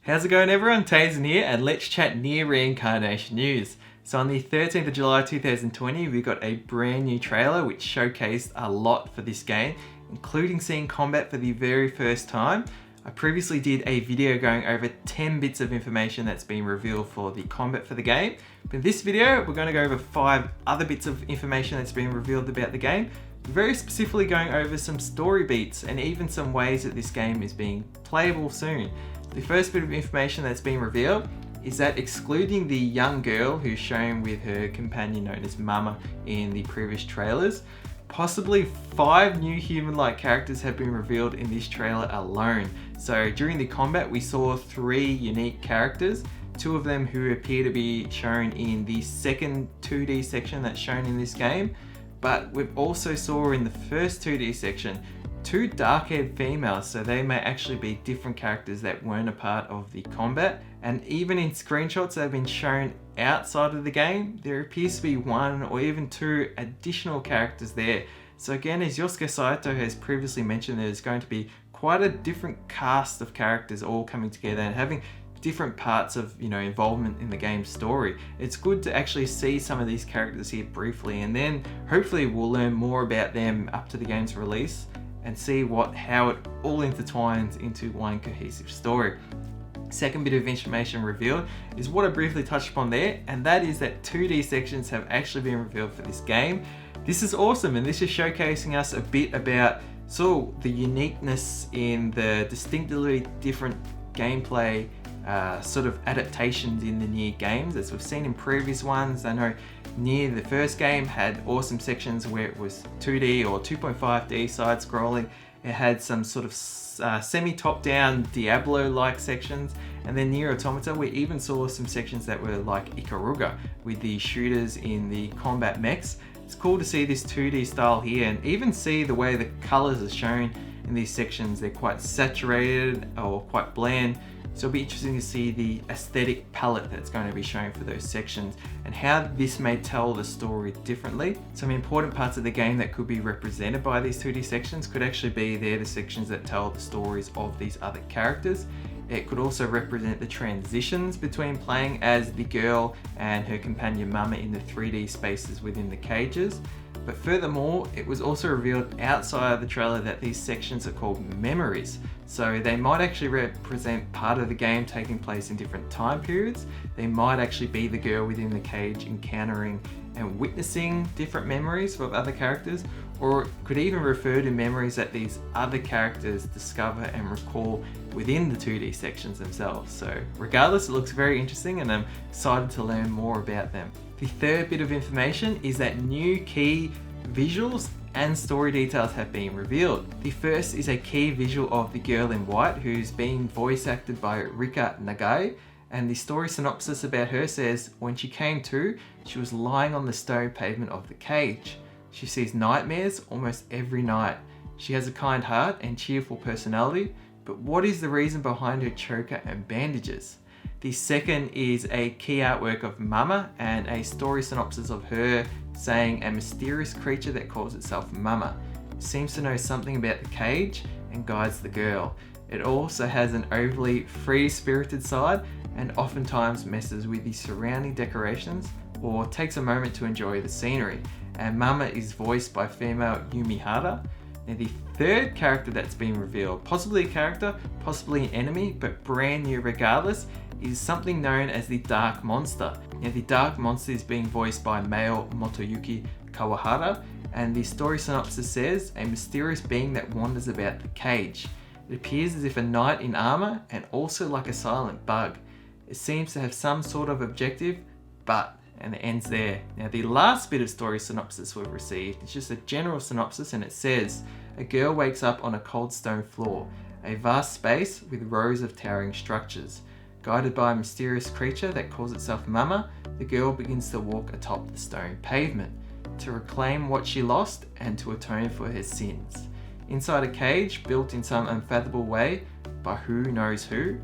How's it going everyone? Tazen here and let's chat NieR Reincarnation news. So on the 13th of July 2020 we got a brand new trailer which showcased a lot for this game, including seeing combat for the very first time. I previously did a video going over 10 bits of information that's been revealed for the combat for the game. But in this video we're going to go over 5 other bits of information that's been revealed about the game. Very specifically going over some story beats and even some ways that this game is being playable soon. The first bit of information that's been revealed is that excluding the young girl who's shown with her companion known as Mama in the previous trailers, possibly 5 new human-like characters have been revealed in this trailer alone. So during the combat we saw 3 unique characters, 2 of them who appear to be shown in the second 2D section that's shown in this game, but we've also saw in the first 2D section 2 dark-haired females, so they may actually be different characters that weren't a part of the combat. And even in screenshots that have been shown outside of the game, there appears to be 1 or even 2 additional characters there. So again, as Yosuke Saito has previously mentioned, there's going to be quite a different cast of characters all coming together and having different parts of involvement in the game's story. It's good to actually see some of these characters here briefly, and then hopefully we'll learn more about them up to the game's release and see how it all intertwines into one cohesive story. Second bit of information revealed is what I briefly touched upon there, and that is that 2D sections have actually been revealed for this game. This is awesome, and this is showcasing us a bit about the uniqueness in the distinctly different gameplay sort of adaptations in the NieR games as we've seen in previous ones. I know NieR, the first game, had awesome sections where it was 2D or 2.5D side scrolling. It had some sort of semi-top-down Diablo-like sections, and then NieR Automata we even saw some sections that were like Ikaruga with the shooters in the combat mechs. It's cool to see this 2D style here and even see the way the colors are shown in these sections. They're quite saturated or quite bland. So it'll be interesting to see the aesthetic palette that's going to be shown for those sections and how this may tell the story differently. Some important parts of the game that could be represented by these 2D sections could actually be the sections that tell the stories of these other characters. It could also represent the transitions between playing as the girl and her companion Mama in the 3D spaces within the cages. But furthermore, it was also revealed outside of the trailer that these sections are called memories. So they might actually represent part of the game taking place in different time periods. They might actually be the girl within the cage encountering and witnessing different memories of other characters, or it could even refer to memories that these other characters discover and recall within the 2D sections themselves. So regardless, it looks very interesting and I'm excited to learn more about them. The third bit of information is that new key visuals and story details have been revealed. The first is a key visual of the girl in white who's being voice acted by Rika Nagai, and the story synopsis about her says, when she came to, she was lying on the stone pavement of the cage. She sees nightmares almost every night. She has a kind heart and cheerful personality, but what is the reason behind her choker and bandages? The second is a key artwork of Mama and a story synopsis of her saying a mysterious creature that calls itself Mama seems to know something about the cage and guides the girl. It also has an overly free-spirited side and oftentimes messes with the surrounding decorations or takes a moment to enjoy the scenery. And Mama is voiced by female Yumi Hara. Now the third character that's been revealed, possibly a character, possibly an enemy, but brand new regardless, is something known as the Dark Monster. Now the Dark Monster is being voiced by male Motoyuki Kawahara, and the story synopsis says, a mysterious being that wanders about the cage. It appears as if a knight in armor and also like a silent bug. It seems to have some sort of objective, and it ends there. Now the last bit of story synopsis we've received is just a general synopsis, and it says, a girl wakes up on a cold stone floor, a vast space with rows of towering structures. Guided by a mysterious creature that calls itself Mama, the girl begins to walk atop the stone pavement to reclaim what she lost and to atone for her sins. Inside a cage built in some unfathomable way by who knows who,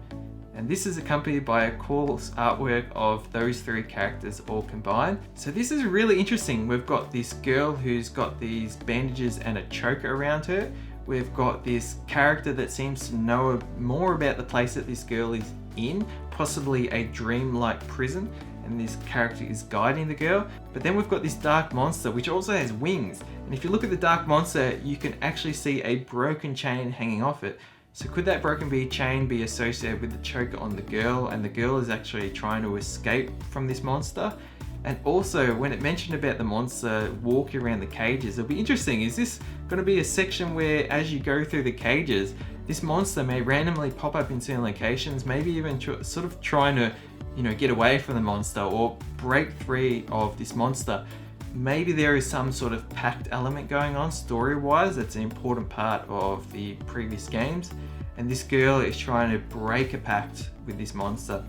and this is accompanied by a cool artwork of those 3 characters all combined. So this is really interesting. We've got this girl who's got these bandages and a choker around her. we've got this character that seems to know more about the place that this girl is in, possibly a dream-like prison, and this character is guiding the girl. But then we've got this dark monster which also has wings, and if you look at the dark monster you can actually see a broken chain hanging off it. So could that broken chain be associated with the choker on the girl, and the girl is actually trying to escape from this monster? And also, when it mentioned about the monster walking around the cages, it'll be interesting, is this going to be a section where as you go through the cages, this monster may randomly pop up in certain locations, maybe even sort of trying to, get away from the monster or break free of this monster. Maybe there is some sort of pact element going on story-wise that's an important part of the previous games, and this girl is trying to break a pact with this monster.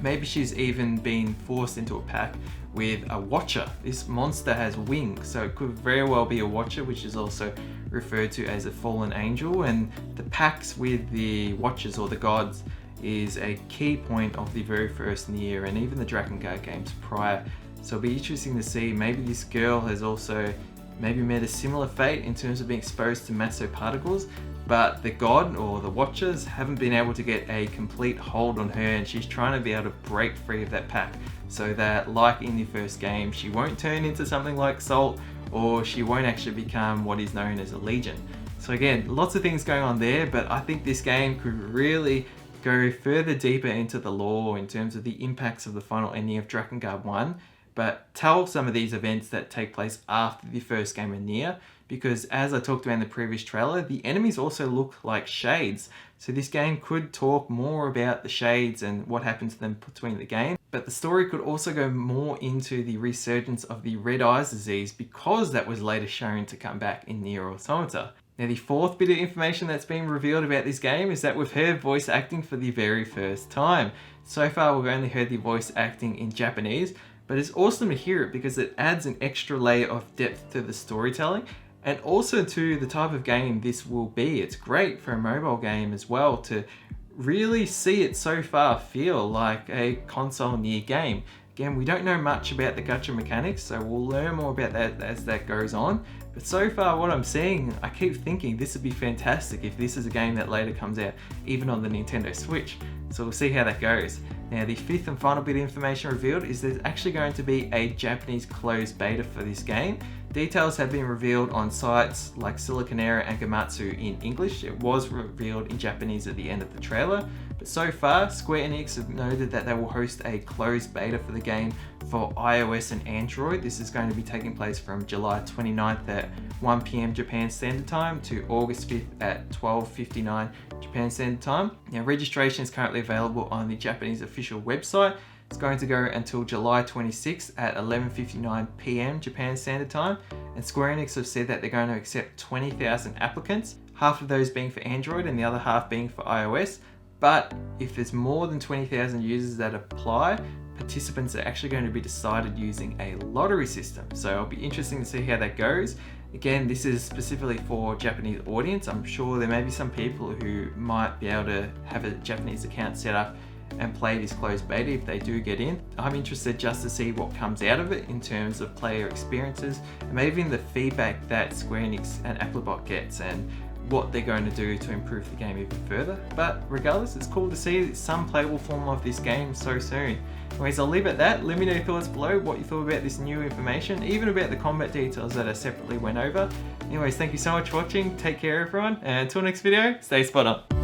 Maybe she's even been forced into a pact with a watcher. This monster has wings, so it could very well be a watcher, which is also referred to as a fallen angel, and the pacts with the watchers or the gods is a key point of the very first NieR and even the Drakengard games prior. So it'll be interesting to see, maybe this girl has also maybe met a similar fate in terms of being exposed to massive particles, but the god or the watchers haven't been able to get a complete hold on her, and she's trying to be able to break free of that pack so that, like in the first game, she won't turn into something like Salt, or she won't actually become what is known as a legion. So again, lots of things going on there, but I think this game could really go further deeper into the lore in terms of the impacts of the final ending of Drakengard 1, but tell some of these events that take place after the first game of NieR, because as I talked about in the previous trailer, the enemies also look like shades. So this game could talk more about the shades and what happened to them between the game, but the story could also go more into the resurgence of the Red Eyes disease, because that was later shown to come back in NieR Automata. Now, the fourth bit of information that's been revealed about this game is that we've heard voice acting for the very first time. So far we've only heard the voice acting in Japanese, but it's awesome to hear it because it adds an extra layer of depth to the storytelling and also to the type of game this will be. It's great for a mobile game as well to really see it so far feel like a console NieR game. Again, we don't know much about the gacha mechanics, so we'll learn more about that as that goes on. But so far what I'm seeing, I keep thinking this would be fantastic if this is a game that later comes out even on the Nintendo Switch. So we'll see how that goes. Now, the fifth and final bit of information revealed is there's actually going to be a Japanese closed beta for this game. Details have been revealed on sites like Siliconera and Gamatsu in English. It was revealed in Japanese at the end of the trailer. But so far, Square Enix have noted that they will host a closed beta for the game for iOS and Android. This is going to be taking place from July 29th at 1 PM Japan Standard Time to August 5th at 12:59 Japan Standard Time. Now, registration is currently available on the Japanese official website. It's going to go until July 26th at 11:59 PM Japan Standard Time, and Square Enix have said that they're going to accept 20,000 applicants, half of those being for Android and the other half being for iOS. But if there's more than 20,000 users that apply, participants are actually going to be decided using a lottery system. So it'll be interesting to see how that goes. Again, this is specifically for Japanese audience. I'm sure there may be some people who might be able to have a Japanese account set up and play this closed beta if they do get in. I'm interested just to see what comes out of it in terms of player experiences and maybe even the feedback that Square Enix and Applebot gets and what they're going to do to improve the game even further. But regardless, it's cool to see some playable form of this game so soon. Anyways, I'll leave it at that. Let me know your thoughts below, what you thought about this new information, even about the combat details that I separately went over. Anyways, thank you so much for watching. Take care, everyone, and until next video, stay spot on.